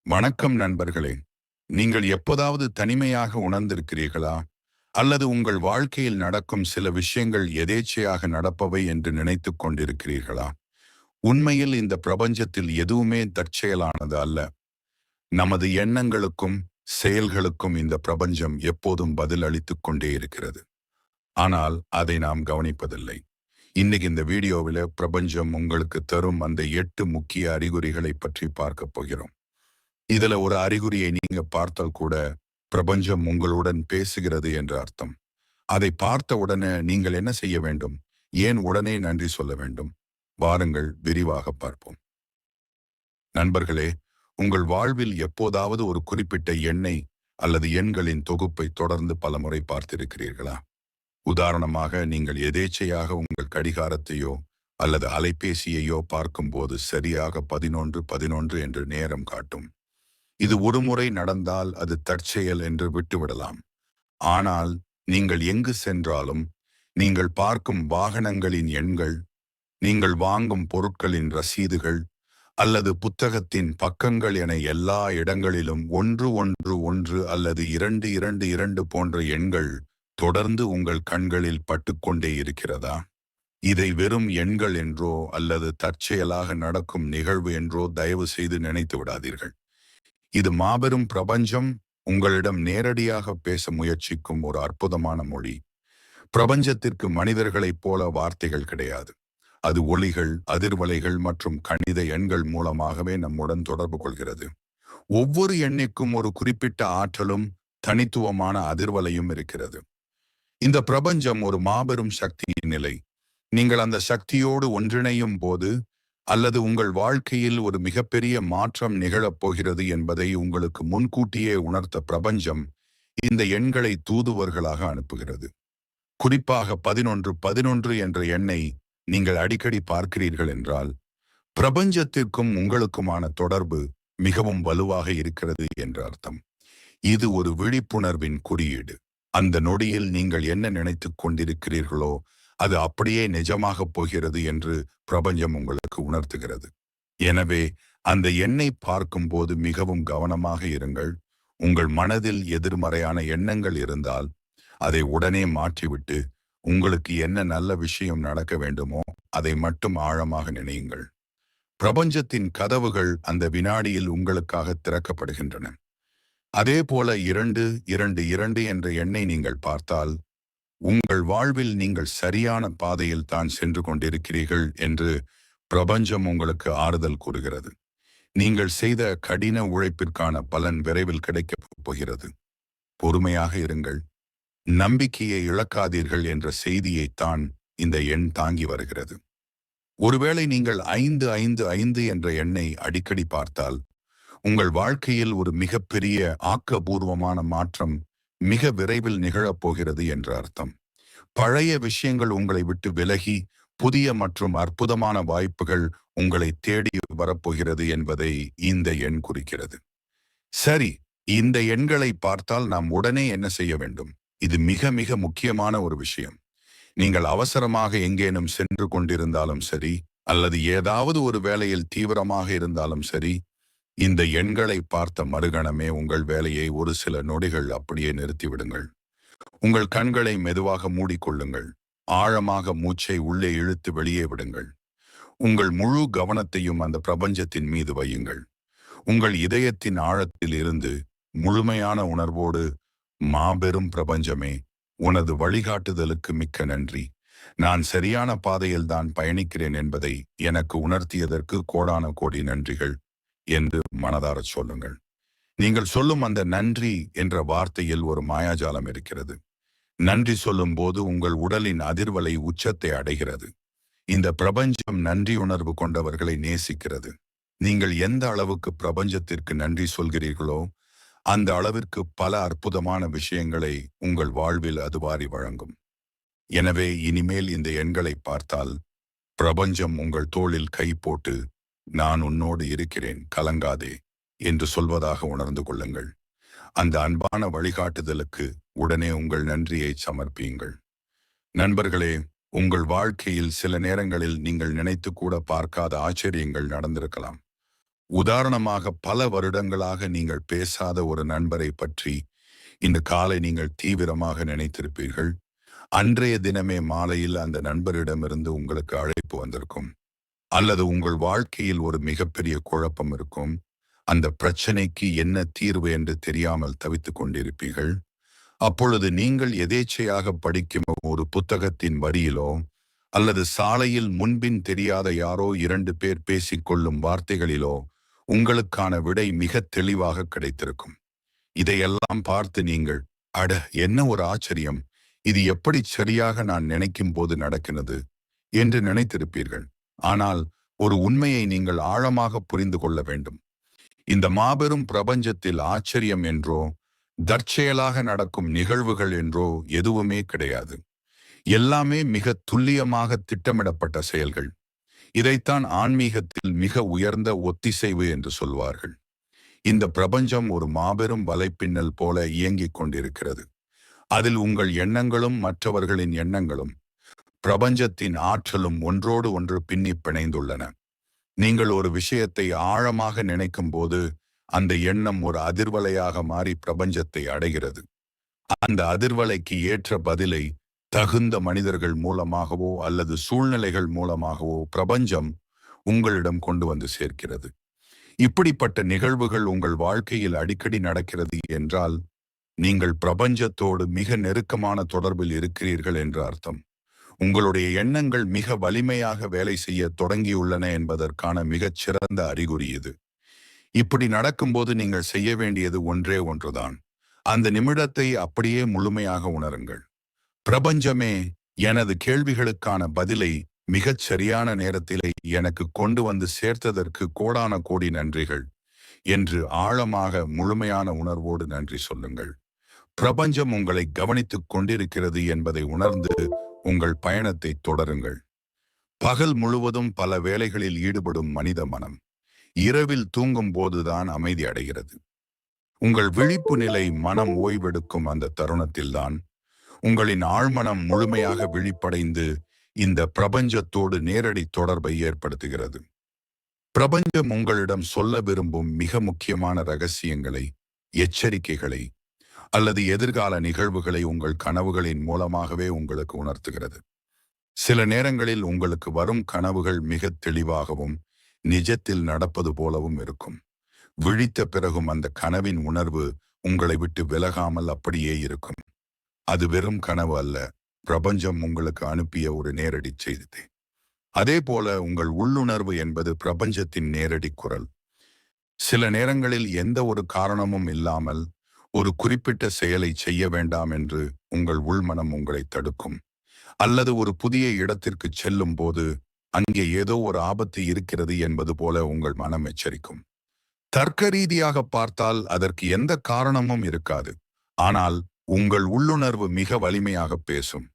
வணக்கம் நண்பர்களே. நீங்கள் எப்போதாவது தனிமையாக உணர்ந்திருக்கிறீர்களா? அல்லது உங்கள் வாழ்க்கையில் நடக்கும் சில விஷயங்கள் எதேச்சையாக நடப்பவை என்று நினைத்துக் கொண்டிருக்கிறீர்களா? உண்மையில் இந்த பிரபஞ்சத்தில் எதுவுமே தற்செயலானது அல்ல. நமது எண்ணங்களுக்கும் செயல்களுக்கும் இந்த பிரபஞ்சம் எப்போதும் பதில் அளித்துக் கொண்டே இருக்கிறது. ஆனால் அதை நாம் கவனிப்பதில்லை. இன்னைக்கு இந்த வீடியோவில் பிரபஞ்சம் உங்களுக்கு தரும் அந்த 8 முக்கிய அறிகுறிகளை பற்றி பார்க்க போகிறோம். இதுல ஒரு அறிகுறியை நீங்க பார்த்தால் கூட பிரபஞ்சம் உங்களுடன் பேசுகிறது என்று அர்த்தம். அதை பார்த்த உடனே நீங்கள் என்ன செய்ய வேண்டும்? ஏன் உடனே நன்றி சொல்ல வேண்டும்? வாருங்கள் விரிவாக பார்ப்போம். நண்பர்களே, உங்கள் வாழ்வில் எப்போதாவது ஒரு குறிப்பிட்ட எண்ணை அல்லது எண்களின் தொகுப்பை தொடர்ந்து பலமுறை பார்த்திருக்கிறீர்களா? உதாரணமாக, நீங்கள் எதேச்சையாக உங்கள் கடிகாரத்தையோ அல்லது அலைபேசியையோ பார்க்கும்போது சரியாக 11:11 என்று நேரம் காட்டும். இது ஒருமுறை நடந்தால் அது தற்செயல் என்று விட்டுவிடலாம். ஆனால் நீங்கள் எங்கு சென்றாலும், நீங்கள் பார்க்கும் வாகனங்களின் எண்கள், நீங்கள் வாங்கும் பொருட்களின் ரசீதுகள் அல்லது புத்தகத்தின் பக்கங்கள் என எல்லா இடங்களிலும் 111 அல்லது 222 போன்ற எண்கள் தொடர்ந்து உங்கள் கண்களில் பட்டுக்கொண்டே இருக்கிறதா? இதை வெறும் எண்கள் என்றோ அல்லது தற்செயலாக நடக்கும் நிகழ்வு என்றோ தயவு செய்து நினைத்து விடாதீர்கள். இது மாபெரும் பிரபஞ்சம் உங்களிடம் நேரடியாக பேச முயற்சிக்கும் ஒரு அற்புதமான மொழி. பிரபஞ்சத்திற்கு மனிதர்களைப் போல வார்த்தைகள் கிடையாது. அது ஒலிகள், அதிர்வலைகள் மற்றும் கணித எண்கள் மூலமாகவே நம்முடன் தொடர்பு கொள்கிறது. ஒவ்வொரு எண்ணிற்கும் ஒரு குறிப்பிட்ட ஆற்றலும் தனித்துவமான அதிர்வலையும் இருக்கிறது. இந்த பிரபஞ்சம் ஒரு மாபெரும் சக்தியின் நிலை. நீங்கள் அந்த சக்தியோடு ஒன்றிணையும் போது, அல்லது உங்கள் வாழ்க்கையில் ஒரு மிகப்பெரிய மாற்றம் நிகழப் போகிறது என்பதை உங்களுக்கு முன்கூட்டியே உணர்த்த பிரபஞ்சம் இந்த எண்களை தூதுவர்களாக அனுப்புகிறது. குறிப்பாக 11:11 என்ற எண்ணை நீங்கள் அடிக்கடி பார்க்கிறீர்கள் என்றால், பிரபஞ்சத்திற்கும் உங்களுக்குமான தொடர்பு மிகவும் வலுவாக இருக்கிறது என்று அர்த்தம். இது ஒரு விழிப்புணர்வின் குறியீடு. அந்த நொடியில் நீங்கள் என்ன நினைத்துக் கொண்டிருக்கிறீர்களோ அது அப்படியே நிஜமாகப் போகிறது என்று பிரபஞ்சம் உங்களுக்கு உணர்த்துகிறது. எனவே அந்த எண்ணை பார்க்கும்போது மிகவும் கவனமாக இருங்கள். உங்கள் மனதில் எதிர்மறையான எண்ணங்கள் இருந்தால் அதை உடனே மாற்றிவிட்டு, உங்களுக்கு என்ன நல்ல விஷயம் நடக்க வேண்டுமோ அதை மட்டும் ஆழமாக நினையுங்கள். பிரபஞ்சத்தின் கதவுகள் அந்த வினாடியில் உங்களுக்காக திறக்கப்படுகின்றன. அதே போல 222 என்ற எண்ணை நீங்கள் பார்த்தால், உங்கள் வாழ்வில் நீங்கள் சரியான பாதையில் தான் சென்று கொண்டிருக்கிறீர்கள் என்று பிரபஞ்சம் உங்களுக்கு ஆறுதல் கூறுகிறது. நீங்கள் செய்த கடின உழைப்பிற்கான பலன் விரைவில் கிடைக்கப் போகிறது. பொறுமையாக இருங்கள். நம்பிக்கையை இழக்காதீர்கள் என்ற செய்தியைத்தான் இந்த எண் தாங்கி வருகிறது. ஒருவேளை நீங்கள் 555 என்ற எண்ணை அடிக்கடி பார்த்தால், உங்கள் வாழ்க்கையில் ஒரு மிகப்பெரிய ஆக்கபூர்வமான மாற்றம் மிக விரைவில் நிகழப்போகிறது என்று அர்த்தம். பழைய விஷயங்கள் உங்களை விட்டு விலகி, புதிய மற்றும் அற்புதமான வாய்ப்புகள் உங்களை தேடி வரப்போகிறது என்பதை இந்த எண் குறிக்கிறது. சரி, இந்த எண்களை பார்த்தால் நாம் உடனே என்ன செய்ய வேண்டும்? இது மிக மிக முக்கியமான ஒரு விஷயம். நீங்கள் அவசரமாக எங்கேனும் சென்று கொண்டிருந்தாலும் சரி, அல்லது ஏதாவது ஒரு வேலையில் தீவிரமாக இருந்தாலும் சரி, இந்த எண்களை பார்த்த மறுகணமே உங்கள் வேலையை ஒரு சில நொடிகள் அப்படியே நிறுத்திவிடுங்கள். உங்கள் கண்களை மெதுவாக மூடிக்கொள்ளுங்கள். ஆழமாக மூச்சை உள்ளே இழுத்து வெளியே விடுங்கள். உங்கள் முழு கவனத்தையும் அந்த பிரபஞ்சத்தின் மீது வையுங்கள். உங்கள் இதயத்தின் ஆழத்தில் இருந்து முழுமையான உணர்வோடு, மாபெரும் பிரபஞ்சமே, உனது வழிகாட்டுதலுக்கு மிக்க நன்றி. நான் சரியான பாதையில் தான் பயணிக்கிறேன் என்பதை எனக்கு உணர்த்தியதற்கு கோடான கோடி நன்றிகள் என்று மனதாரச் சொல்லுங்கள். நீங்கள் சொல்லும் அந்த நன்றி என்ற வார்த்தையில் ஒரு மாயாஜாலம் இருக்கிறது. நன்றி சொல்லும் போது உங்கள் உடலின் அதிர்வலை உச்சத்தை அடைகிறது. இந்த பிரபஞ்சம் நன்றி உணர்வு கொண்டவர்களை நேசிக்கிறது. நீங்கள் எந்த அளவுக்கு பிரபஞ்சத்திற்கு நன்றி சொல்கிறீர்களோ அந்த அளவிற்கு பல அற்புதமான விஷயங்களை உங்கள் வாழ்வில் அது வாரி வழங்கும். எனவே இனிமேல் இந்த எண்களை பார்த்தால், பிரபஞ்சம் உங்கள் தோளில் கை போட்டு, நான் உன்னோடு இருக்கிறேன், கலங்காதே என்று சொல்வதாக உணர்ந்து கொள்ளுங்கள். அந்த அன்பான வழிகாட்டுதலுக்கு உடனே உங்கள் நன்றியை சமர்ப்பியுங்கள். நண்பர்களே, உங்கள் வாழ்க்கையில் சில நேரங்களில் நீங்கள் நினைத்து கூட பார்க்காத ஆச்சரியங்கள் நடந்திருக்கலாம். உதாரணமாக, பல வருடங்களாக நீங்கள் பேசாத ஒரு நண்பரை பற்றி இன்று காலை நீங்கள் தீவிரமாக நினைத்திருப்பீர்கள். அன்றைய தினமே மாலையில் அந்த நண்பரிடமிருந்து உங்களுக்கு அழைப்பு வந்திருக்கும். அல்லது உங்கள் வாழ்க்கையில் ஒரு மிகப்பெரிய குழப்பம் இருக்கும். அந்த பிரச்சனைக்கு என்ன தீர்வு என்று தெரியாமல் தவித்துக் கொண்டிருப்பீர்கள். அப்பொழுது நீங்கள் எதேச்சையாக படிக்கும் ஒரு புத்தகத்தின் வரியிலோ அல்லது சாலையில் முன்பின் தெரியாத யாரோ இரண்டு பேர் பேசிக்கொள்ளும் வார்த்தைகளிலோ உங்களுக்கான விடை மிக தெளிவாக கிடைத்திருக்கும். இதையெல்லாம் பார்த்து நீங்கள், அட, என்ன ஒரு ஆச்சரியம், இது எப்படி சரியாக நான் நினைக்கும் போது நடக்கிறது என்று நினைத்திருப்பீர்கள். ஆனால் ஒரு உண்மையை நீங்கள் ஆழமாக புரிந்து கொள்ள வேண்டும். இந்த மாபெரும் பிரபஞ்சத்தில் ஆச்சரியம் என்றோ தற்செயலாக நடக்கும் நிகழ்வுகள் என்றோ எதுவுமே கிடையாது. எல்லாமே மிக துல்லியமாக திட்டமிடப்பட்ட செயல்கள். இதைத்தான் ஆன்மீகத்தில் மிக உயர்ந்த ஒத்திசைவு என்று சொல்வார்கள். இந்த பிரபஞ்சம் ஒரு மாபெரும் வலைப்பின்னல் போல இயங்கிக் கொண்டிருக்கிறது. அதில் உங்கள் எண்ணங்களும் மற்றவர்களின் எண்ணங்களும் பிரபஞ்சத்தின் ஆற்றலும் ஒன்றோடு ஒன்று பின்னி பிணைந்துள்ளன. நீங்கள் ஒரு விஷயத்தை ஆழமாக நினைக்கும் போது அந்த எண்ணம் ஒரு அதிர்வலையாக மாறி பிரபஞ்சத்தை அடைகிறது. அந்த அதிர்வலைக்கு ஏற்ற பதிலை தகுந்த மனிதர்கள் மூலமாகவோ அல்லது சூழ்நிலைகள் மூலமாகவோ பிரபஞ்சம் உங்களிடம் கொண்டு வந்து சேர்க்கிறது. இப்படிப்பட்ட நிகழ்வுகள் உங்கள் வாழ்க்கையில் அடிக்கடி நடக்கிறது என்றால் நீங்கள் பிரபஞ்சத்தோடு மிக நெருக்கமான தொடர்பில் இருக்கிறீர்கள் என்று அர்த்தம். உங்களுடைய எண்ணங்கள் மிக வலிமையாக வேலை செய்ய தொடங்கியுள்ளன என்பதற்கான மிகச் சிறந்த அறிகுறி இது. இப்படி நடக்கும்போது நீங்கள் செய்ய வேண்டியது ஒன்றே ஒன்றுதான். அந்த நிமிடத்தை அப்படியே முழுமையாக உணருங்கள். பிரபஞ்சமே, எனது கேள்விகளுக்கான பதிலை மிகச் சரியான நேரத்திலே எனக்கு கொண்டு வந்து சேர்த்ததற்கு கோடான கோடி நன்றிகள் என்று ஆழமாக முழுமையான உணர்வோடு நன்றி சொல்லுங்கள். பிரபஞ்சம் உங்களை கவனித்துக் கொண்டிருக்கிறது என்பதை உணர்ந்து உங்கள் பயணத்தை தொடருங்கள். பகல் முழுவதும் பல வேலைகளில் ஈடுபடும் மனித மனம் இரவில் தூங்கும் போதுதான் அமைதி அடைகிறது. உங்கள் விழிப்பு நிலை மனம் ஓய்வெடுக்கும் அந்த தருணத்தில்தான் உங்களின் ஆழ்மனம் முழுமையாக விழிப்படைந்து இந்த பிரபஞ்சத்தோடு நேரடி தொடர்பை ஏற்படுத்துகிறது. பிரபஞ்சம் உங்களிடம் சொல்ல விரும்பும் மிக முக்கியமான ரகசியங்களை, எச்சரிக்கைகளை அல்லது எதிர்கால நிகழ்வுகளை உங்கள் கனவுகளின் மூலமாகவே உங்களுக்கு உணர்த்துகிறது. சில நேரங்களில் உங்களுக்கு வரும் கனவுகள் மிக தெளிவாகவும் நிஜத்தில் நடப்பது போலவும் இருக்கும். விழித்த பிறகும் அந்த கனவின் உணர்வு உங்களை விட்டு விலகாமல் அப்படியே இருக்கும். அது வெறும் கனவு அல்ல, பிரபஞ்சம் உங்களுக்கு அனுப்பிய ஒரு நேரடி செய்தி. அதே போல உங்கள் உள்ளுணர்வு என்பது பிரபஞ்சத்தின் நேரடி குரல். சில நேரங்களில் எந்த ஒரு காரணமும் இல்லாமல் ஒரு குறிப்பிட்ட செயலை செய்ய வேண்டாம் என்று உங்கள் உள்மனம் உங்களை தடுக்கும். அல்லது ஒரு புதிய இடத்திற்கு செல்லும் போது அங்கே ஏதோ ஒரு ஆபத்து இருக்கிறது என்பது போல உங்கள் மனம் எச்சரிக்கும். தர்க்க ரீதியாக பார்த்தால் அதற்கு எந்த காரணமும் இருக்காது. ஆனால் உங்கள் உள்ளுணர்வு மிக வலிமையாக பேசும்.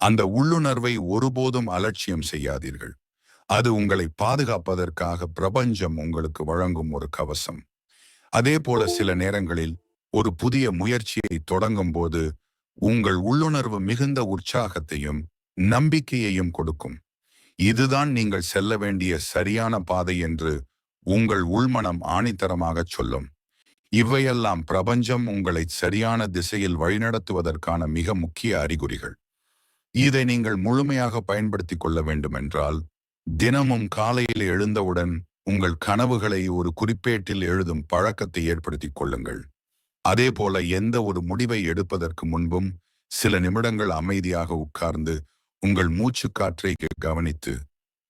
அந்த உள்ளுணர்வை ஒருபோதும் அலட்சியம் செய்யாதீர்கள். அது உங்களை பாதுகாப்பதற்காக பிரபஞ்சம் உங்களுக்கு வழங்கும் ஒரு கவசம். அதே போல சில நேரங்களில் ஒரு புதிய முயற்சியை தொடங்கும் போது உங்கள் உள்ளுணர்வு மிகுந்த உற்சாகத்தையும் நம்பிக்கையையும் கொடுக்கும். இதுதான் நீங்கள் செல்ல வேண்டிய சரியான பாதை என்று உங்கள் உள்மனம் ஆணித்தரமாக சொல்லும். இவையெல்லாம் பிரபஞ்சம் உங்களை சரியான திசையில் வழிநடத்துவதற்கான மிக முக்கிய அறிகுறிகள். இதை நீங்கள் முழுமையாக பயன்படுத்திக் கொள்ள வேண்டுமென்றால் தினமும் காலையில் எழுந்தவுடன் உங்கள் கனவுகளை ஒரு குறிப்பேட்டில் எழுதும் பழக்கத்தை ஏற்படுத்திக் கொள்ளுங்கள். அதே போல எந்த ஒரு முடிவை எடுப்பதற்கு முன்பும் சில நிமிடங்கள் அமைதியாக உட்கார்ந்து உங்கள் மூச்சு காற்றை கவனித்து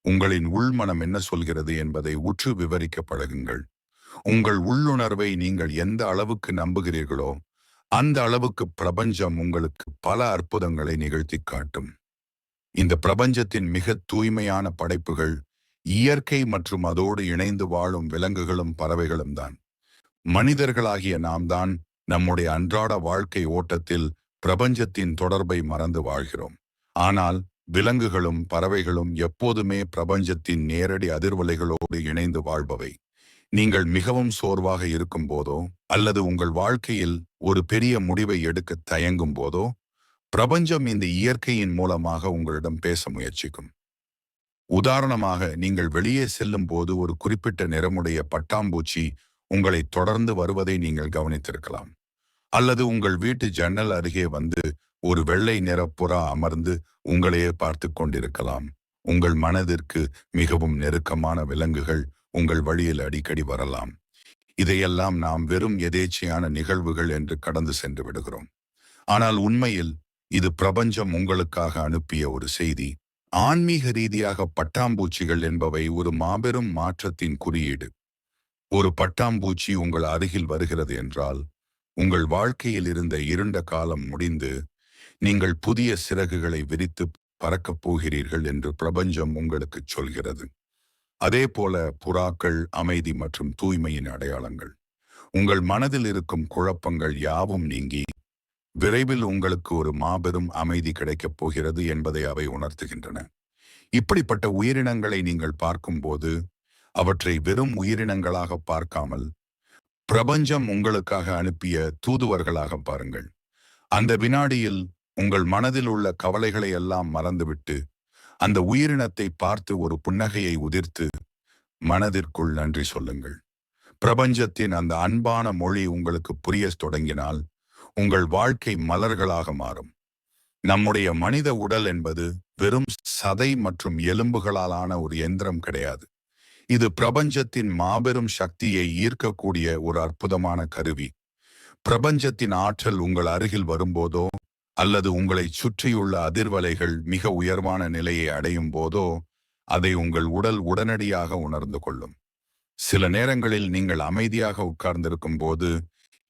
உங்களின் உள்மனம் என்ன சொல்கிறது என்பதை உற்று விவரிக்க பழகுங்கள். உங்கள் உள்ளுணர்வை நீங்கள் எந்த அளவுக்கு நம்புகிறீர்களோ அந்த அளவுக்கு பிரபஞ்சம் உங்களுக்கு பல அற்புதங்களை நிகழ்த்தி காட்டும். இந்த பிரபஞ்சத்தின் மிக தூய்மையான படைப்புகள் இயற்கை மற்றும் அதோடு இணைந்து வாழும் விலங்குகளும் பறவைகளும் தான். மனிதர்களாகிய நாம் தான் நம்முடைய அன்றாட வாழ்க்கை ஓட்டத்தில் பிரபஞ்சத்தின் தொடர்பை மறந்து வாழ்கிறோம். ஆனால் விலங்குகளும் பறவைகளும் எப்போதுமே பிரபஞ்சத்தின் நேரடி அதிர்வலைகளோடு இணைந்து வாழ்பவை. நீங்கள் மிகவும் சோர்வாக இருக்கும் போதோ அல்லது உங்கள் வாழ்க்கையில் ஒரு பெரிய முடிவை எடுக்க தயங்கும் போதோ பிரபஞ்சம் இந்த இயற்கையின் மூலமாக உங்களிடம் பேச முயற்சிக்கும். உதாரணமாக, நீங்கள் வெளியே செல்லும் போது ஒரு குறிப்பிட்ட நிறமுடைய பட்டாம்பூச்சி உங்களை தொடர்ந்து வருவதை நீங்கள் கவனித்திருக்கலாம். அல்லது உங்கள் வீட்டு ஜன்னல் அருகே வந்து ஒரு வெள்ளை நிற புறா அமர்ந்து உங்களையே பார்த்து கொண்டிருக்கலாம். உங்கள் மனதிற்கு மிகவும் நெருக்கமான விலங்குகள் உங்கள் வழியில் அடிக்கடி வரலாம். இதையெல்லாம் நாம் வெறும் எதேச்சையான நிகழ்வுகள் என்று கடந்து சென்று விடுகிறோம். ஆனால் உண்மையில் இது பிரபஞ்சம் உங்களுக்காக அனுப்பிய ஒரு செய்தி. ஆன்மீக ரீதியாக பட்டாம்பூச்சிகள் என்பவை ஒரு மாபெரும் மாற்றத்தின் குறியீடு. ஒரு பட்டாம்பூச்சி உங்கள் அருகில் வருகிறது என்றால், உங்கள் வாழ்க்கையில் இருந்த இருண்ட காலம் முடிந்து நீங்கள் புதிய சிறகுகளை விரித்து பறக்கப் போகிறீர்கள் என்று பிரபஞ்சம் உங்களுக்கு சொல்கிறது. அதே போல புறாக்கள் அமைதி மற்றும் தூய்மையின் அடையாளங்கள். உங்கள் மனதில் இருக்கும் குழப்பங்கள் யாவும் நீங்கி விரைவில் உங்களுக்கு ஒரு மாபெரும் அமைதி கிடைக்கப் போகிறது என்பதை அவை உணர்த்துகின்றன. இப்படிப்பட்ட உயிரினங்களை நீங்கள் பார்க்கும்போது அவற்றை வெறும் உயிரினங்களாக பார்க்காமல் பிரபஞ்சம் உங்களுக்காக அனுப்பிய தூதுவர்களாக பாருங்கள். அந்த வினாடியில் உங்கள் மனதில் உள்ள கவலைகளை எல்லாம் மறந்துவிட்டு அந்த உயிரினத்தை பார்த்து ஒரு புன்னகையை உதிர்த்து மனதிற்குள் நன்றி சொல்லுங்கள். பிரபஞ்சத்தின் அந்த அன்பான மொழி உங்களுக்கு புரியத் தொடங்கினால் உங்கள் வாழ்க்கை மலர்களாக மாறும். நம்முடைய மனித உடல் என்பது வெறும் சதை மற்றும் எலும்புகளாலான ஒரு எந்திரம் கிடையாது. இது பிரபஞ்சத்தின் மாபெரும் சக்தியை ஈர்க்கக்கூடிய ஒரு அற்புதமான கருவி. பிரபஞ்சத்தின் ஆற்றல் உங்கள் அருகில் வரும்போதோ அல்லது உங்களை சுற்றியுள்ள அதிர்வலைகள் மிக உயர்வான நிலையை அடையும் போதோ அதை உங்கள் உடல் உடனடியாக உணர்ந்து கொள்ளும். சில நேரங்களில் நீங்கள் அமைதியாக உட்கார்ந்திருக்கும் போது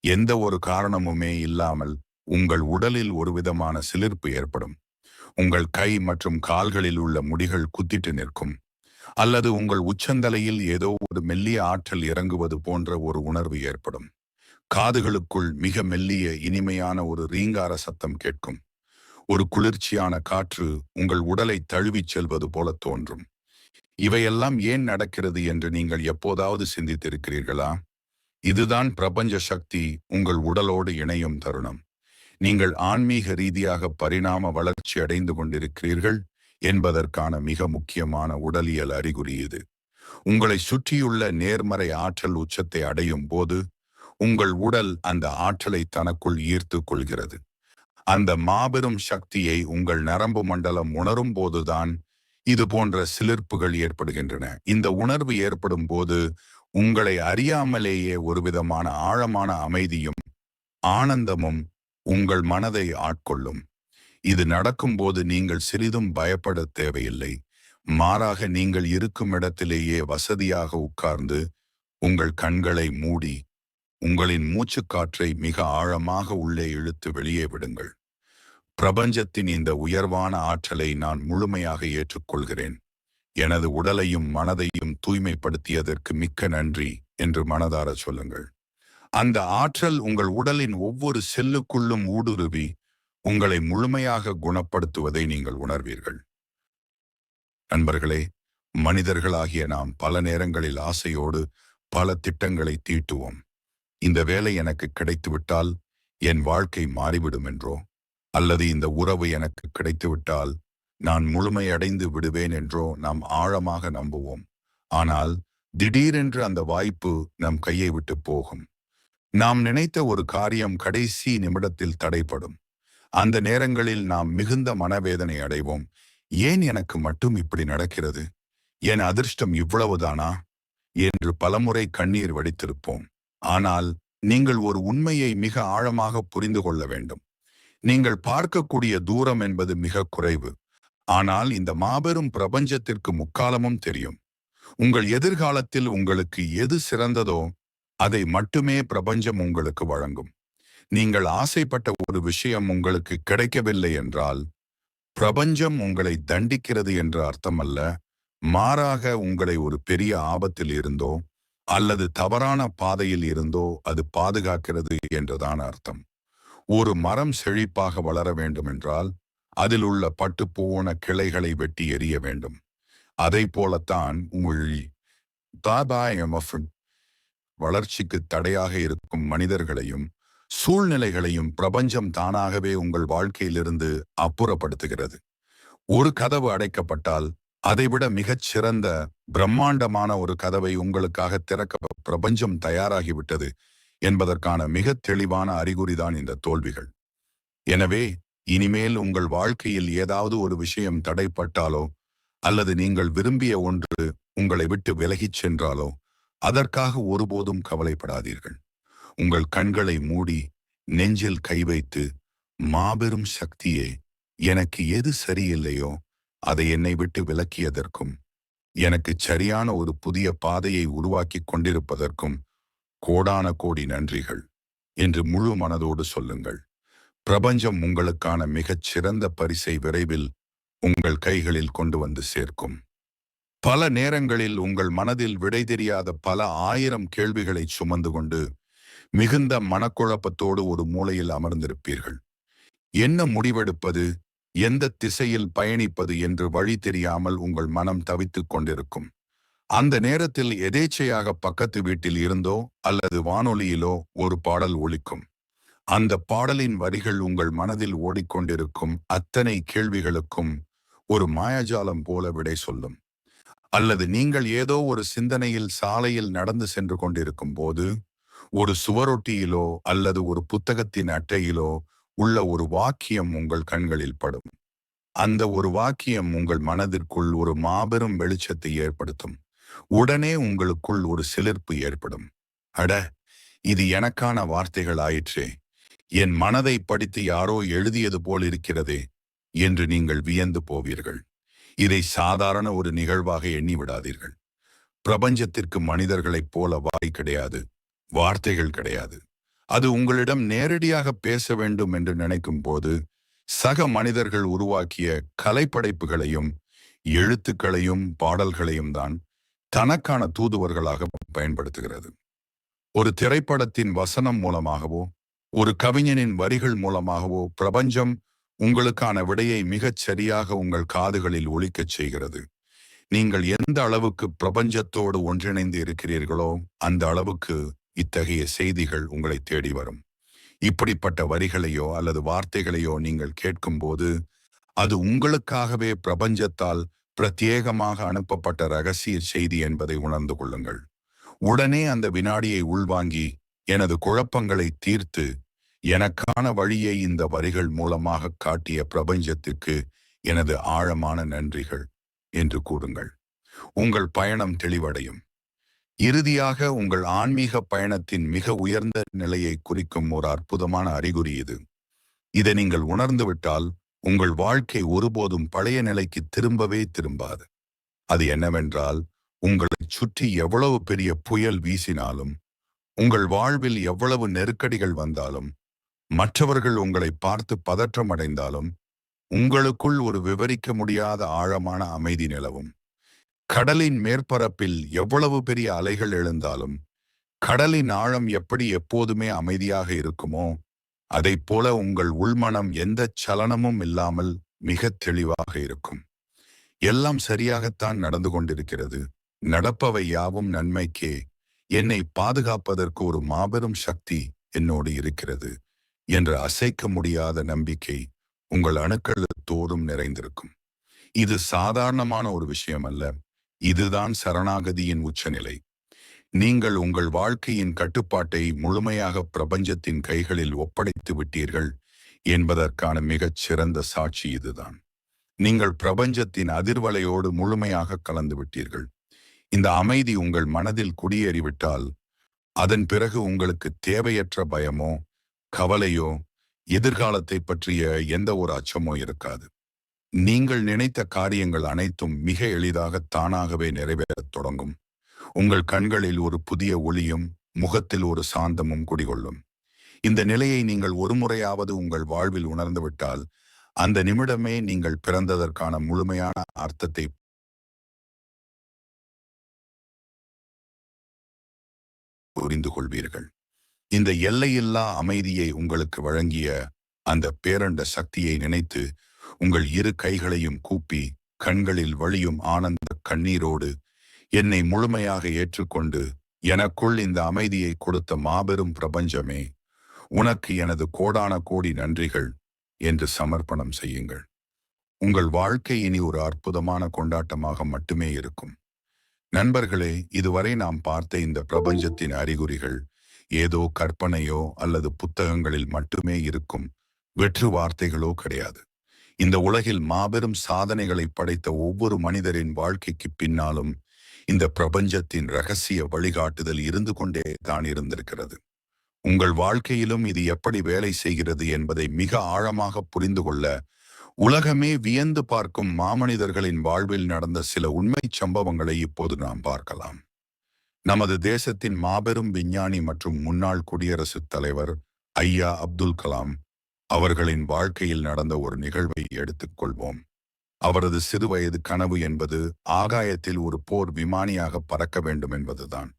எந்த ஒரு காரணமுமே இல்லாமல் உங்கள் உடலில் ஒரு விதமான சிலிர்ப்பு ஏற்படும். உங்கள் கை மற்றும் கால்களில் உள்ள முடிகள் குத்திட்டு நிற்கும். அல்லது உங்கள் உச்சந்தலையில் ஏதோ ஒரு மெல்லிய ஆற்றல் இறங்குவது போன்ற ஒரு உணர்வு ஏற்படும். காதுகளுக்குள் மிக மெல்லிய இனிமையான ஒரு ரீங்கார சத்தம் கேட்கும். ஒரு குளிர்ச்சியான காற்று உங்கள் உடலை தழுவிச் செல்வது போல தோன்றும். இவையெல்லாம் ஏன் நடக்கிறது என்று நீங்கள் எப்போதாவது சிந்தித்திருக்கிறீர்களா? இதுதான் பிரபஞ்ச சக்தி உங்கள் உடலோடு இணையும் தருணம். நீங்கள் ஆன்மீக ரீதியாக பரிணாம வளர்ச்சி அடைந்து கொண்டிருக்கிறீர்கள் என்பதற்கான மிக முக்கியமான உடலியல் அறிகுறி இது. உங்களை சுற்றியுள்ள நேர்மறை ஆற்றல் உச்சத்தை அடையும் போது உங்கள் உடல் அந்த ஆற்றலை தனக்குள் ஈர்த்து கொள்கிறது. அந்த மாபெரும் சக்தியை உங்கள் நரம்பு மண்டலம் உணரும் போதுதான் இது போன்ற சிலிர்ப்புகள் ஏற்படுகின்றன. இந்த உணர்வு ஏற்படும் போது உங்களை அறியாமலேயே ஒரு விதமான ஆழமான அமைதியும் ஆனந்தமும் உங்கள் மனதை ஆட்கொள்ளும். இது நடக்கும்போது நீங்கள் சிறிதும் பயப்பட தேவையில்லை. மாறாக நீங்கள் இருக்கும் இடத்திலேயே வசதியாக உட்கார்ந்து உங்கள் கண்களை மூடி உங்களின் மூச்சுக்காற்றை மிக ஆழமாக உள்ளே இழுத்து வெளியே விடுங்கள். பிரபஞ்சத்தின் இந்த உயர்வான ஆற்றலை நான் முழுமையாக ஏற்றுக்கொள்கிறேன். எனது உடலையும் மனதையும் தூய்மைப்படுத்தியதற்கு மிக்க நன்றி என்று மனதார சொல்லுங்கள். அந்த ஆற்றல் உங்கள் உடலின் ஒவ்வொரு செல்லுக்குள்ளும் ஊடுருவி உங்களை முழுமையாக குணப்படுத்துவதை நீங்கள் உணர்வீர்கள். நண்பர்களே, மனிதர்களாகிய நாம் பல நேரங்களில் ஆசையோடு பல திட்டங்களை தீட்டுவோம். இந்த வேலை எனக்கு கிடைத்துவிட்டால் என் வாழ்க்கை மாறிவிடும் என்றோ, அல்லது இந்த உறவு எனக்கு கிடைத்துவிட்டால் நான் முழுமையடைந்து விடுவேன் என்றோ நாம் ஆழமாக நம்புவோம். ஆனால் திடீரென்று அந்த வாய்ப்பு நம் கையை விட்டு போகும். நாம் நினைத்த ஒரு காரியம் கடைசி நிமிடத்தில் தடைப்படும். அந்த நேரங்களில் நாம் மிகுந்த மனவேதனை அடைவோம். ஏன் எனக்கு மட்டும் இப்படி நடக்கிறது? என் அதிர்ஷ்டம் இவ்வளவுதானா என்று பலமுறை கண்ணீர் வடித்திருப்போம். ஆனால் நீங்கள் ஒரு உண்மையை மிக ஆழமாக புரிந்து கொள்ள வேண்டும். நீங்கள் பார்க்கக்கூடிய தூரம் என்பது மிக குறைவு. ஆனால் இந்த மாபெரும் பிரபஞ்சத்திற்கு முக்காலமும் தெரியும். உங்கள் எதிர்காலத்தில் உங்களுக்கு எது சிறந்ததோ அதை மட்டுமே பிரபஞ்சம் உங்களுக்கு வழங்கும். நீங்கள் ஆசைப்பட்ட ஒரு விஷயம் உங்களுக்கு கிடைக்கவில்லை என்றால் பிரபஞ்சம் உங்களை தண்டிக்கிறது என்று அர்த்தமல்ல. மாறாக உங்களை ஒரு பெரிய ஆபத்தில் இருந்தோ அல்லது தவறான பாதையில் இருந்தோ அது பாதுகாக்கிறது என்றுதான் அர்த்தம். ஒரு மரம் செழிப்பாக வளர வேண்டும் என்றால் அதில் உள்ள பட்டுப்போன கிளைகளை வெட்டி எறிய வேண்டும். அதை போலத்தான் உங்கள் வளர்ச்சிக்கு தடையாக இருக்கும் மனிதர்களையும் சூழ்நிலைகளையும் பிரபஞ்சம் தானாகவே உங்கள் வாழ்க்கையிலிருந்து அப்புறப்படுத்துகிறது. ஒரு கதவு அடைக்கப்பட்டால் அதைவிட மிகச் சிறந்த பிரம்மாண்டமான ஒரு கதவை உங்களுக்காக திறக்க பிரபஞ்சம் தயாராகிவிட்டது என்பதற்கான மிக தெளிவான அறிகுறிதான் இந்த தோல்விகள். எனவே இனிமேல் உங்கள் வாழ்க்கையில் ஏதாவது ஒரு விஷயம் தடைப்பட்டாலோ அல்லது நீங்கள் விரும்பிய ஒன்று உங்களை விட்டு விலகிச் சென்றாலோ அதற்காக ஒருபோதும் கவலைப்படாதீர்கள். உங்கள் கண்களை மூடி நெஞ்சில் கை வைத்து, மாபெரும் சக்தியே, எனக்கு எது சரியில்லையோ அதை என்னை விட்டு விலக்கியதற்கும் எனக்கு சரியான ஒரு புதிய பாதையை உருவாக்கி கொண்டிருப்பதற்கும் கோடான கோடி நன்றிகள் என்று முழு மனதோடு சொல்லுங்கள். பிரபஞ்சம் உங்களுக்கான மிகச் சிறந்த பரிசை விரைவில் உங்கள் கைகளில் கொண்டு வந்து சேர்க்கும். பல நேரங்களில் உங்கள் மனதில் விடை தெரியாத பல ஆயிரம் கேள்விகளை சுமந்து கொண்டு மிகுந்த மனக்குழப்பத்தோடு ஒரு மூலையில் அமர்ந்திருப்பீர்கள். என்ன முடிவெடுப்பது, எந்த திசையில் பயணிப்பது என்று வழி தெரியாமல் உங்கள் மனம் தவித்துக் கொண்டிருக்கும். அந்த நேரத்தில் எதேச்சையாக பக்கத்து வீட்டில் இருந்தோ அல்லது வானொலியிலோ ஒரு பாடல் ஒலிக்கும். அந்த பாடலின் வரிகள் உங்கள் மனதில் ஓடிக்கொண்டிருக்கும் அத்தனை கேள்விகளுக்கும் ஒரு மாயாஜாலம் போல விடை சொல்லும். அல்லது நீங்கள் ஏதோ ஒரு சிந்தனையில் சாலையில் நடந்து சென்று கொண்டிருக்கும் போது ஒரு சுவரொட்டியிலோ அல்லது ஒரு புத்தகத்தின் அட்டையிலோ உள்ள ஒரு வாக்கியம் உங்கள் கண்களில் படும். அந்த ஒரு வாக்கியம் உங்கள் மனதிற்குள் ஒரு மாபெரும் வெளிச்சத்தை ஏற்படுத்தும். உடனே உங்களுக்குள் ஒரு சிலிர்ப்பு ஏற்படும். அட, இது எனக்கான வார்த்தைகள் ஆயிற்றே, என் மனதை படித்து யாரோ எழுதியது போல் இருக்கிறதே என்று நீங்கள் வியந்து போவீர்கள். இதை சாதாரண ஒரு நிகழ்வாக எண்ணி விடாதீர்கள். பிரபஞ்சத்திற்கு மனிதர்களைப் போல வாய் கிடையாது, வார்த்தைகள் கிடையாது. அது உங்களிடம் நேரடியாக பேச வேண்டும் என்று நினைக்கும் போது சக மனிதர்கள் உருவாக்கிய கலைப்படைப்புகளையும் எழுத்துக்களையும் பாடல்களையும் தான் தனக்கான தூதுவர்களாக பயன்படுத்துகிறது. ஒரு திரைப்படத்தின் வசனம் மூலமாகவோ ஒரு கவிஞனின் வரிகள் மூலமாகவோ பிரபஞ்சம் உங்களுக்கான விடையை மிகச் சரியாக உங்கள் காதுகளில் ஒலிக்கச் செய்கிறது. நீங்கள் எந்த அளவுக்கு பிரபஞ்சத்தோடு ஒன்றிணைந்து இருக்கிறீர்களோ அந்த அளவுக்கு இத்தகைய செய்திகள் உங்களை தேடி வரும். இப்படிப்பட்ட வரிகளையோ அல்லது வார்த்தைகளையோ நீங்கள் கேட்கும்போது அது உங்களுக்காகவே பிரபஞ்சத்தால் பிரத்யேகமாக அனுப்பப்பட்ட ரகசிய செய்தி என்பதை உணர்ந்து கொள்ளுங்கள். உடனே அந்த வினாடியை உள்வாங்கி எனது குழப்பங்களை தீர்த்து எனக்கான வழியை இந்த வரிகள் மூலமாக காட்டிய பிரபஞ்சத்திற்கு எனது ஆழமான நன்றிகள் என்று கூறுங்கள். உங்கள் பயணம் தெளிவடையும். இறுதியாக உங்கள் ஆன்மீக பயணத்தின் மிக உயர்ந்த நிலையை குறிக்கும் ஒரு அற்புதமான அறிகுறி இது. இதை நீங்கள் உணர்ந்துவிட்டால் உங்கள் வாழ்க்கை ஒருபோதும் பழைய நிலைக்கு திரும்பவே திரும்பாது. அது என்னவென்றால், உங்களை சுற்றி எவ்வளவு பெரிய புயல் வீசினாலும், உங்கள் வாழ்வில் எவ்வளவு நெருக்கடிகள் வந்தாலும், மற்றவர்கள் உங்களை பார்த்து பதற்றம் அடைந்தாலும், உங்களுக்குள் ஒரு விவரிக்க முடியாத ஆழமான அமைதி நிலவும். கடலின் மேற்பரப்பில் எவ்வளவு பெரிய அலைகள் எழுந்தாலும் கடலின் ஆழம் எப்படி எப்போதுமே அமைதியாக இருக்குமோ அதைப் போல உங்கள் உள்மனம் எந்த சலனமும் இல்லாமல் மிக தெளிவாக இருக்கும். எல்லாம் சரியாகத்தான் நடந்து கொண்டிருக்கிறது, நடப்பவை யாவும் நன்மைக்கே, என்னை பாதுகாப்பதற்கு ஒரு மாபெரும் சக்தி என்னோடு இருக்கிறது என்ற அசைக்க முடியாத நம்பிக்கை உங்கள் அணுக்கள் தோறும் நிறைந்திருக்கும். இது சாதாரணமான ஒரு விஷயம் அல்ல, இதுதான் சரணாகதியின் உச்சநிலை. நீங்கள் உங்கள் வாழ்க்கையின் கட்டுப்பாட்டை முழுமையாக பிரபஞ்சத்தின் கைகளில் ஒப்படைத்து விட்டீர்கள் என்பதற்கான மிகச் சிறந்த சாட்சி இதுதான். நீங்கள் பிரபஞ்சத்தின் அதிர்வலையோடு முழுமையாக கலந்து விட்டீர்கள். இந்த அமைதி உங்கள் மனதில் குடியேறிவிட்டால் அதன் பிறகு உங்களுக்கு தேவையற்ற பயமோ கவலையோ எதிர்காலத்தை பற்றிய எந்த ஒரு அச்சமோ இருக்காது. நீங்கள் நினைத்த காரியங்கள் அனைத்தும் மிக எளிதாக தானாகவே நிறைவேறத் தொடங்கும். உங்கள் கண்களில் ஒரு புதிய ஒளியும் முகத்தில் ஒரு சாந்தமும் குடிகொள்ளும். இந்த நிலையை நீங்கள் ஒருமுறையாவது உங்கள் வாழ்வில் உணர்ந்துவிட்டால் அந்த நிமிடமே நீங்கள் பிறந்ததற்கான முழுமையான அர்த்தத்தை புரிந்து கொள்வீர்கள். இந்த எல்லையில்லா அமைதியை உங்களுக்கு வழங்கிய அந்த பேரண்ட சக்தியை நினைத்து உங்கள் இரு கைகளையும் கூப்பி கண்களில் வழியும் ஆனந்த கண்ணீரோடு என்னை முழுமையாக ஏற்றுக்கொண்டு எனக்குள் இந்த அமைதியை கொடுத்த மாபெரும் பிரபஞ்சமே, உனக்கு எனது கோடான கோடி நன்றிகள் என்று சமர்ப்பணம் செய்யுங்கள். உங்கள் வாழ்க்கை இனி ஒரு அற்புதமான கொண்டாட்டமாக மட்டுமே இருக்கும். நண்பர்களே, இதுவரை நாம் பார்த்த இந்த பிரபஞ்சத்தின் அறிகுறிகள் ஏதோ கற்பனையோ அல்லது புத்தகங்களில் மட்டுமே இருக்கும் வெற்று வார்த்தைகளோ கிடையாது. இந்த உலகில் மாபெரும் சாதனைகளை படைத்த ஒவ்வொரு மனிதரின் வாழ்க்கைக்கு பின்னாலும் இந்த பிரபஞ்சத்தின் ரகசிய வழிகாட்டுதல் இருந்து கொண்டே தான் இருந்திருக்கிறது. உங்கள் வாழ்க்கையிலும் இது எப்படி வேலை செய்கிறது என்பதை மிக ஆழமாக புரிந்து கொள்ள உலகமே வியந்து பார்க்கும் மாமனிதர்களின் வாழ்வில் நடந்த சில உண்மை சம்பவங்களை இப்போது நாம் பார்க்கலாம். நமது தேசத்தின் மாபெரும் விஞ்ஞானி மற்றும் முன்னாள் குடியரசுத் தலைவர் ஐயா அப்துல் கலாம் அவர்களின் வாழ்க்கையில் நடந்த ஒரு நிகழ்வை எடுத்துக்கொள்வோம். அவரது சிறுவயது கனவு என்பது ஆகாயத்தில் ஒரு போர் விமானியாக பறக்க வேண்டும் என்பதுதான்.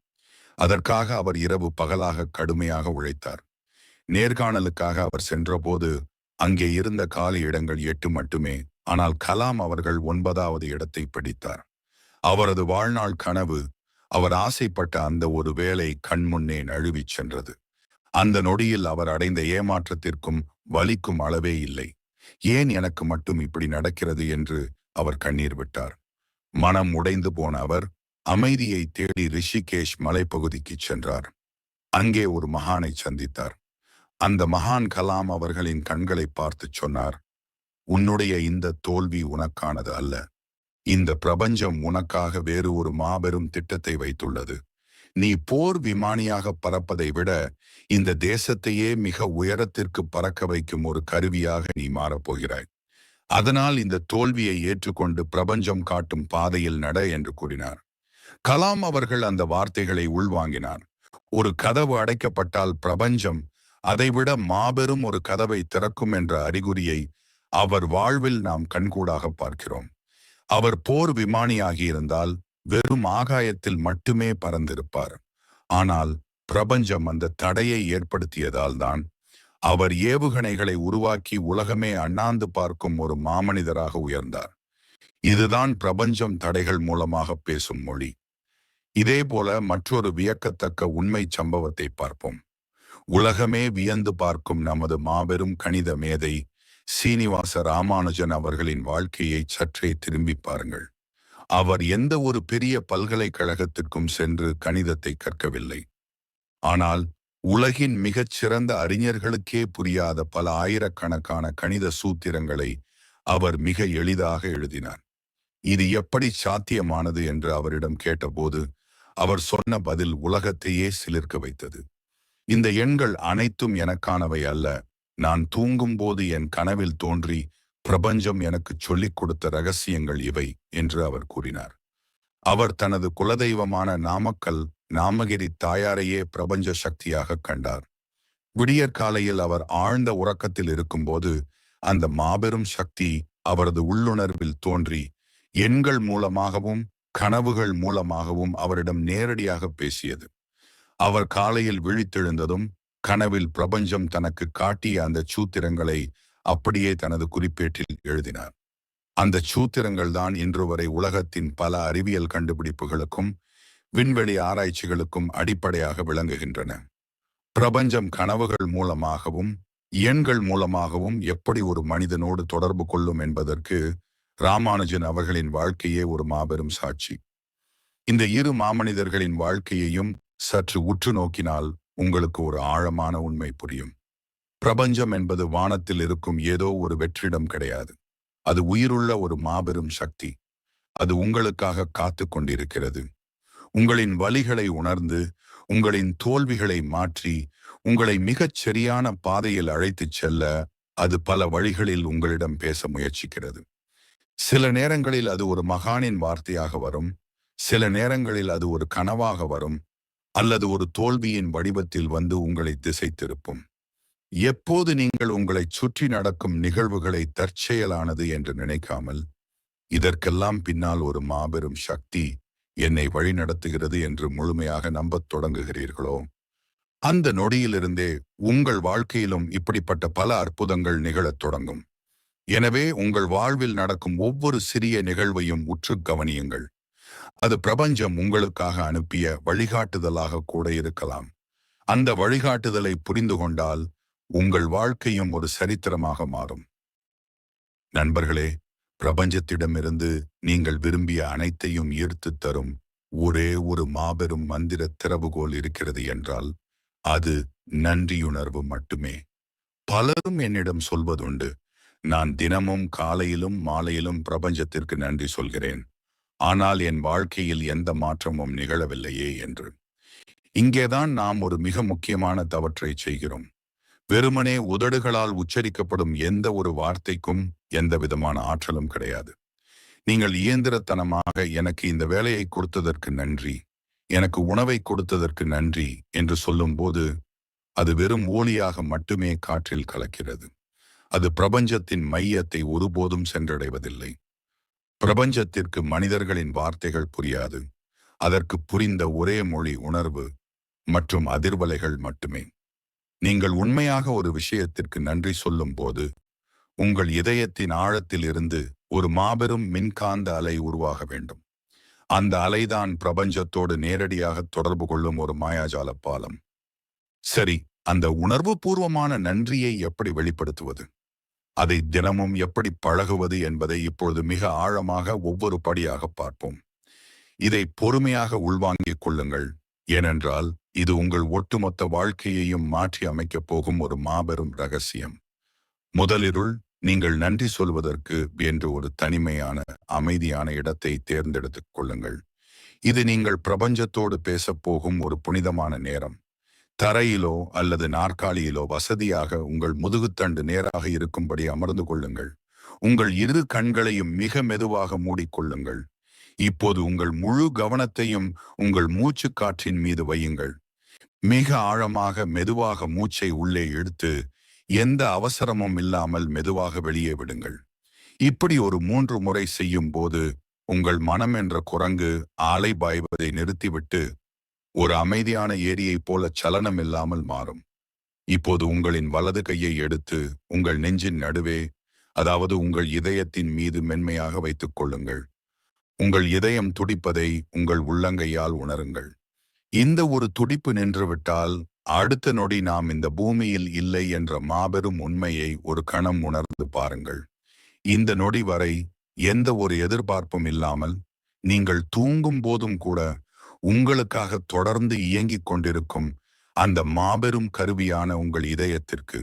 அதற்காக அவர் இரவு பகலாக கடுமையாக உழைத்தார். நேர்காணலுக்காக அவர் சென்றபோது அங்கே இருந்த காலி இடங்கள் 8 மட்டுமே. ஆனால் கலாம் அவர்கள் 9வது இடத்தை பிடித்தார். அவரது வாழ்நாள் கனவு, அவர் ஆசைப்பட்ட அந்த ஒரு வேலை கண்முன்னே நழுவிச் சென்றது. அந்த நொடியில் அவர் அடைந்த ஏமாற்றத்திற்கும் வலிக்கும் அளவே இல்லை. ஏன் எனக்கு மட்டும் இப்படி நடக்கிறது என்று அவர் கண்ணீர் விட்டார். மனம் உடைந்து போன அவர் அமைதியை தேடி ரிஷிகேஷ் மலைப்பகுதிக்கு சென்றார். அங்கே ஒரு மகானை சந்தித்தார். அந்த மகான் கலாம் அவர்களின் கண்களை பார்த்து சொன்னார், உன்னுடைய இந்த தோல்வி உனக்கானது அல்ல. இந்த பிரபஞ்சம் உனக்காக வேறு ஒரு மாபெரும் திட்டத்தை வைத்துள்ளது. நீ போர் விமானியாக பறப்பதை விட இந்த தேசத்தையே மிக உயரத்திற்கு பறக்க வைக்கும் ஒரு கருவியாக நீ மாறப்போகிறாய். அதனால் இந்த தோல்வியை ஏற்றுக்கொண்டு பிரபஞ்சம் காட்டும் பாதையில் நட என்று கூறினார். கலாம் அவர்கள் அந்த வார்த்தைகளை உள்வாங்கினார். ஒரு கதவு அடைக்கப்பட்டால் பிரபஞ்சம் அதைவிட மாபெரும் ஒரு கதவை திறக்கும் என்ற அறிகுறியை அவர் வாழ்வில் நாம் கண்கூடாக பார்க்கிறோம். அவர் போர் விமானியாகியிருந்தால் வெறும் ஆகாயத்தில் மட்டுமே பறந்திருப்பார். ஆனால் பிரபஞ்சம் அந்த தடையை ஏற்படுத்தியதால் தான் அவர் ஏவுகணைகளை உருவாக்கி உலகமே அண்ணாந்து பார்க்கும் ஒரு மாமனிதராக உயர்ந்தார். இதுதான் பிரபஞ்சம் தடைகள் மூலமாக பேசும் மொழி. இதேபோல மற்றொரு வியக்கத்தக்க உண்மை சம்பவத்தை பார்ப்போம். உலகமே வியந்து பார்க்கும் நமது மாபெரும் கணித மேதை சீனிவாச ராமானுஜன் அவர்களின் வாழ்க்கையை சற்றே திரும்பி பாருங்கள். அவர் எந்த ஒரு பெரிய பல்கலைக்கழகத்திற்கும் சென்று கணிதத்தை கற்கவில்லை. ஆனால் உலகின் மிகச் சிறந்த அறிஞர்களுக்கே புரியாத பல ஆயிரக்கணக்கான கணித சூத்திரங்களை அவர் மிக எளிதாக எழுதினார். இது எப்படி சாத்தியமானது என்று அவரிடம் கேட்டபோது அவர் சொன்ன பதில் உலகத்தையே சிலிர்க்க வைத்தது. இந்த எண்கள் அனைத்தும் எனக்கானவை அல்ல. நான் தூங்கும் போது என் கனவில் தோன்றி பிரபஞ்சம் எனக்கு சொல்லிக் கொடுத்த ரகசியங்கள் இவை என்று அவர் கூறினார். அவர் தனது குலதெய்வமான நாமகிரி தாயாரையே பிரபஞ்ச சக்தியாக கண்டார். விடியற்காலையில் அவர் ஆழ்ந்த உறக்கத்தில் இருக்கும்போது அந்த மாபெரும் சக்தி அவரது உள்ளுணர்வில் தோன்றி எண்கள் மூலமாகவும் கனவுகள் மூலமாகவும் அவரிடம் நேரடியாக பேசியது. அவர் காலையில் விழித்தெழுந்ததும் கனவில் பிரபஞ்சம் தனக்கு காட்டிய அந்த சூத்திரங்களை அப்படியே தனது குறிப்பேட்டில் எழுதினார். அந்த சூத்திரங்கள் தான் இன்று வரை உலகத்தின் பல அறிவியல் கண்டுபிடிப்புகளுக்கும் விண்வெளி ஆராய்ச்சிகளுக்கும் அடிப்படையாக விளங்குகின்றன. பிரபஞ்சம் கனவுகள் மூலமாகவும் எண்கள் மூலமாகவும் எப்படி ஒரு மனிதனோடு தொடர்பு கொள்ளும் என்பதற்கு ராமானுஜன் அவர்களின் வாழ்க்கையே ஒரு மாபெரும் சாட்சி. இந்த இரு மாமனிதர்களின் வாழ்க்கையையும் சற்று உற்று நோக்கினால் உங்களுக்கு ஒரு ஆழமான உண்மை புரியும். பிரபஞ்சம் என்பது வானத்தில் இருக்கும் ஏதோ ஒரு வெற்றிடம் கிடையாது. அது உயிருள்ள ஒரு மாபெரும் சக்தி. அது உங்களுக்காக காத்து கொண்டிருக்கிறது. உங்களின் வலிகளை உணர்ந்து, உங்களின் தோல்விகளை மாற்றி, உங்களை மிகச் சரியான பாதையில் அழைத்துச் செல்ல அது பல வழிகளில் உங்களிடம் பேச முயற்சிக்கிறது. சில நேரங்களில் அது ஒரு மகானின் வார்த்தையாக வரும். சில நேரங்களில் அது ஒரு கனவாக வரும். அல்லது ஒரு தோல்வியின் வடிவத்தில் வந்து உங்களை திசை திருப்பும். எப்போது நீங்கள் உங்களை சுற்றி நடக்கும் நிகழ்வுகளை தற்செயலானது என்று நினைக்காமல், இதற்கெல்லாம் பின்னால் ஒரு மாபெரும் சக்தி என்னை வழிநடத்துகிறது என்று முழுமையாக நம்பத் தொடங்குகிறீர்களோ, அந்த நொடியிலிருந்தே உங்கள் வாழ்க்கையிலும் இப்படிப்பட்ட பல அற்புதங்கள் நிகழத் தொடங்கும். எனவே உங்கள் வாழ்வில் நடக்கும் ஒவ்வொரு சிறிய நிகழ்வையும் உற்று கவனியுங்கள். அது பிரபஞ்சம் உங்களுக்காக அனுப்பிய வழிகாட்டுதலாக கூட இருக்கலாம். அந்த வழிகாட்டுதலை புரிந்து கொண்டால் உங்கள் வாழ்க்கையும் ஒரு சரித்திரமாக மாறும். நண்பர்களே, பிரபஞ்சத்திடமிருந்து நீங்கள் விரும்பிய அனைத்தையும் ஈர்த்துத் தரும் ஒரே ஒரு மாபெரும் மந்திர திறவுகோல் இருக்கிறது என்றால் அது நன்றியுணர்வு மட்டுமே. பலரும் என்னிடம் சொல்வதுண்டு, நான் தினமும் காலையிலும் மாலையிலும் பிரபஞ்சத்திற்கு நன்றி சொல்கிறேன், ஆனால் என் வாழ்க்கையில் எந்த மாற்றமும் நிகழவில்லையே என்று. இங்கேதான் நாம் ஒரு மிக முக்கியமான தவற்றை செய்கிறோம். வெறுமனே உதடுகளால் உச்சரிக்கப்படும் எந்த ஒரு வார்த்தைக்கும் எந்த விதமான ஆற்றலும் கிடையாது. நீங்கள் இயந்திரத்தனமாக எனக்கு இந்த வேலையை கொடுத்ததற்கு நன்றி, எனக்கு உணவை கொடுத்ததற்கு நன்றி என்று சொல்லும்போது அது வெறும் ஒலியாக மட்டுமே காற்றில் கலக்கிறது. அது பிரபஞ்சத்தின் மையத்தை ஒருபோதும் சென்றடைவதில்லை. பிரபஞ்சத்திற்கு மனிதர்களின் வார்த்தைகள் புரியாது. அதற்கு புரிந்த ஒரே மொழி உணர்வு மற்றும் அதிர்வலைகள் மட்டுமே. நீங்கள் உண்மையாக ஒரு விஷயத்திற்கு நன்றி சொல்லும் போது உங்கள் இதயத்தின் ஆழத்தில் இருந்து ஒரு மாபெரும் மின்காந்த அலை உருவாக வேண்டும். அந்த அலைதான் பிரபஞ்சத்தோடு நேரடியாக தொடர்பு கொள்ளும் ஒரு மாயாஜால பாலம். சரி, அந்த உணர்வு பூர்வமான நன்றியை எப்படி வெளிப்படுத்துவது, அதை தினமும் எப்படி பழகுவது என்பதை இப்பொழுது மிக ஆழமாக ஒவ்வொரு படியாக பார்ப்போம். இதை பொறுமையாக உள்வாங்கிக் கொள்ளுங்கள், ஏனென்றால் இது உங்கள் ஒட்டுமொத்த வாழ்க்கையையும் மாற்றி அமைக்கப் போகும் ஒரு மாபெரும் ரகசியம். முதலிருள், நீங்கள் நன்றி சொல்வதற்கு என்று ஒரு தனிமையான அமைதியான இடத்தை தேர்ந்தெடுத்துக் கொள்ளுங்கள். இது நீங்கள் பிரபஞ்சத்தோடு பேசப் போகும் ஒரு புனிதமான நேரம். தரையிலோ அல்லது நாற்காலியிலோ வசதியாக உங்கள் முதுகுத்தண்டு நேராக இருக்கும்படி அமர்ந்து கொள்ளுங்கள். உங்கள் இரு கண்களையும் மிக மெதுவாக மூடிக்கொள்ளுங்கள். இப்போது உங்கள் முழு கவனத்தையும் உங்கள் மூச்சு காற்றின் மீது வையுங்கள். மிக ஆழமாக மெதுவாக மூச்சை உள்ளே இழுத்து எந்த அவசரமும் இல்லாமல் மெதுவாக வெளியே விடுங்கள். இப்படி ஒரு 3 முறை செய்யும் போது உங்கள் மனம் என்ற குரங்கு ஆலை பாய்வதை நிறுத்திவிட்டு ஒரு அமைதியான ஏரியைப் போல சலனம் இல்லாமல் மாறும். இப்போது உங்களின் வலது கையை எடுத்து உங்கள் நெஞ்சின் நடுவே, அதாவது உங்கள் இதயத்தின் மீது மென்மையாக வைத்துக் கொள்ளுங்கள். உங்கள் இதயம் துடிப்பதை உங்கள் உள்ளங்கையால் உணருங்கள். இந்த ஒரு துடிப்பு நின்றுவிட்டால் அடுத்த நொடி நாம் இந்த பூமியில் இல்லை என்ற மாபெரும் உண்மையை ஒரு கணம் உணர்ந்து பாருங்கள். இந்த நொடி வரை எந்த ஒரு எதிர்பார்ப்பும் இல்லாமல் நீங்கள் தூங்கும் போதும் கூட உங்களுக்காக தொடர்ந்து இயங்கிக் கொண்டிருக்கும் அந்த மாபெரும் கருவியான உங்கள் இதயத்திற்கு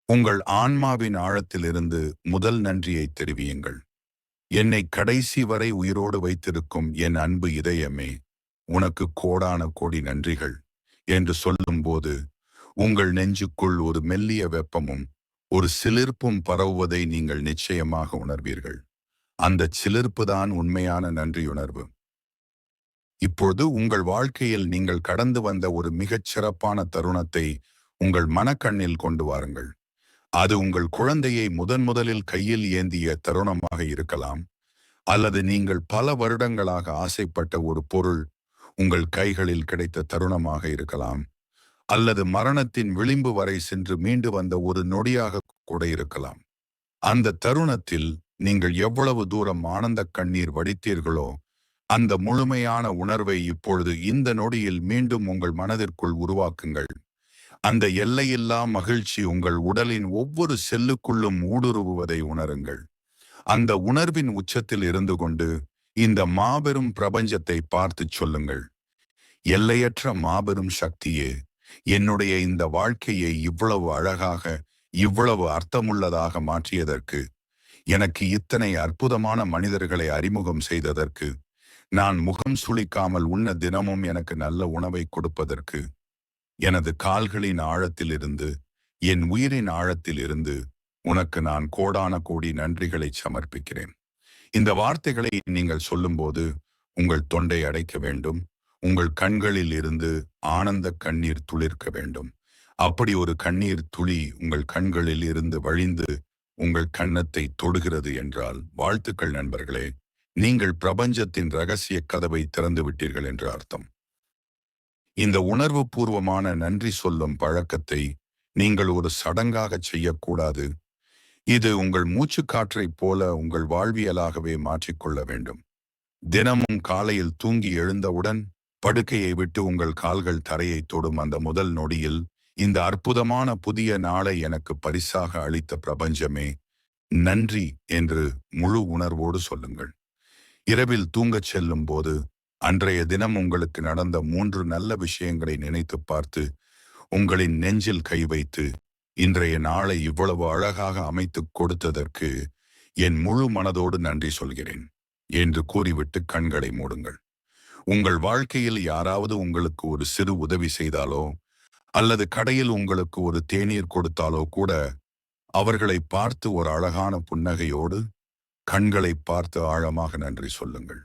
உங்கள் ஆன்மாவின் ஆழத்திலிருந்து முதல் நன்றியை தெரிவியுங்கள். என்னை கடைசி வரை உயிரோடு வைத்திருக்கும் என் அன்பு இதயமே, உனக்கு கோடான கோடி நன்றிகள் என்று சொல்லும்போது உங்கள் நெஞ்சுக்குள் ஒரு மெல்லிய வெப்பமும் ஒரு சிலிர்ப்பும் பரவுவதை நீங்கள் நிச்சயமாக உணர்வீர்கள். அந்த சிலிர்ப்புதான் உண்மையான நன்றியுணர்வு. இப்பொழுது உங்கள் வாழ்க்கையில் நீங்கள் கடந்து வந்த ஒரு மிகச் சிறப்பான தருணத்தை உங்கள் மனக்கண்ணில் கொண்டு வாருங்கள். அது உங்கள் குழந்தையை முதலில் கையில் ஏந்திய தருணமாக இருக்கலாம், அல்லது நீங்கள் பல வருடங்களாக ஆசைப்பட்ட ஒரு பொருள் உங்கள் கைகளில் கிடைத்த தருணமாக இருக்கலாம், அல்லது மரணத்தின் விளிம்பு வரை சென்று மீண்டு வந்த ஒரு நொடியாக கூட இருக்கலாம். அந்த தருணத்தில் நீங்கள் எவ்வளவு தூரம் ஆனந்த கண்ணீர் வடித்தீர்களோ அந்த முழுமையான உணர்வை இப்பொழுது இந்த நொடியில் மீண்டும் உங்கள் மனதிற்குள் உருவாக்குங்கள். அந்த எல்லையில்லா மகிழ்ச்சி உங்கள் உடலின் ஒவ்வொரு செல்லுக்குள்ளும் ஊடுருவுவதை உணருங்கள். அந்த உணர்வின் உச்சத்தில் இருந்து கொண்டு இந்த மாபெரும் பிரபஞ்சத்தை பார்த்து சொல்லுங்கள், எல்லையற்ற மாபெரும் சக்தியே, என்னுடைய இந்த வாழ்க்கையை இவ்வளவு அழகாக, இவ்வளவு அர்த்தமுள்ளதாக மாற்றியதற்கு, எனக்கு இத்தனை அற்புதமான மனிதர்களை அறிமுகம் செய்ததற்கு, நான் முகம் சுளிக்காமல் உண்ண தினமும் எனக்கு நல்ல உணவை கொடுப்பதற்கு, எனது கால்களின் ஆழத்தில் இருந்து, என் உயிரின் ஆழத்தில் இருந்து உனக்கு நான் கோடான கோடி நன்றிகளை சமர்ப்பிக்கிறேன். இந்த வார்த்தைகளை நீங்கள் சொல்லும்போது உங்கள் தொண்டை அடைக்க வேண்டும், உங்கள் கண்களில் இருந்து ஆனந்த கண்ணீர் துளிர்க்க வேண்டும். அப்படி ஒரு கண்ணீர் துளி உங்கள் கண்களில் இருந்து வழிந்து உங்கள் கன்னத்தை தொடுகிறது என்றால் வாழ்த்துக்கள் நண்பர்களே, நீங்கள் பிரபஞ்சத்தின் இரகசிய கதவை திறந்து விட்டீர்கள் என்று அர்த்தம். இந்த உணர்வு பூர்வமான நன்றி சொல்லும் பழக்கத்தை நீங்கள் ஒரு சடங்காக செய்யக்கூடாது. இது உங்கள் மூச்சு காற்றைப் போல உங்கள் வாழ்வியலாகவே மாற்றிக்கொள்ள வேண்டும். தினமும் காலையில் தூங்கி எழுந்தவுடன் படுக்கையை விட்டு உங்கள் கால்கள் தரையை தொடும் அந்த முதல் நொடியில், இந்த அற்புதமான புதிய நாளை எனக்கு பரிசாக அளித்த பிரபஞ்சமே, நன்றி என்று முழு உணர்வோடு சொல்லுங்கள். இரவில் தூங்கச் செல்லும் போது அன்றைய தினம் உங்களுக்கு நடந்த 3 நல்ல விஷயங்களை நினைத்துப் பார்த்து உங்களின் நெஞ்சில் கை வைத்து, இன்றைய நாளை இவ்வளவு அழகாக அமைத்துக் கொடுத்ததற்கு என் முழு மனதோடு நன்றி சொல்கிறேன் என்று கூறிவிட்டு கண்களை மூடுங்கள். உங்கள் வாழ்க்கையில் யாராவது உங்களுக்கு ஒரு சிறு உதவி செய்தாலோ அல்லது கடையில் உங்களுக்கு ஒரு தேநீர் கொடுத்தாலோ கூட அவர்களை பார்த்து ஒரு அழகான புன்னகையோடு கண்களை பார்த்து ஆழமாக நன்றி சொல்லுங்கள்.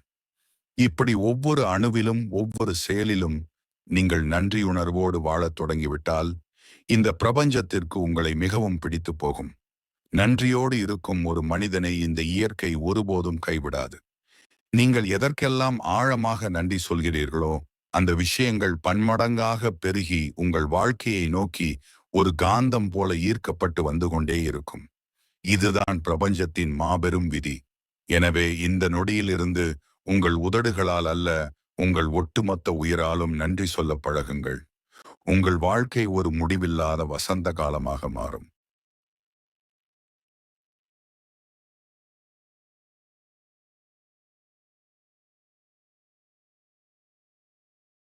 இப்படி ஒவ்வொரு அணுவிலும் ஒவ்வொரு செயலிலும் நீங்கள் நன்றியுணர்வோடு வாழத் தொடங்கிவிட்டால் இந்த பிரபஞ்சத்திற்கு உங்களை மிகவும் பிடித்து போகும். நன்றியோடு இருக்கும் ஒரு மனிதனை இந்த இயற்கை ஒருபோதும் கைவிடாது. நீங்கள் எதற்கெல்லாம் ஆழமாக நன்றி சொல்கிறீர்களோ அந்த விஷயங்கள் பன்மடங்காக பெருகி உங்கள் வாழ்க்கையை நோக்கி ஒரு காந்தம் போல ஈர்க்கப்பட்டு வந்து கொண்டே இருக்கும். இதுதான் பிரபஞ்சத்தின் மாபெரும் விதி. எனவே இந்த நொடியிலிருந்து உங்கள் உதடுகளால் அல்ல, உங்கள் ஒட்டுமொத்த உயிராலும் நன்றி சொல்ல பழகுங்கள். உங்கள் வாழ்க்கை ஒரு முடிவில்லாத வசந்த காலமாக மாறும்.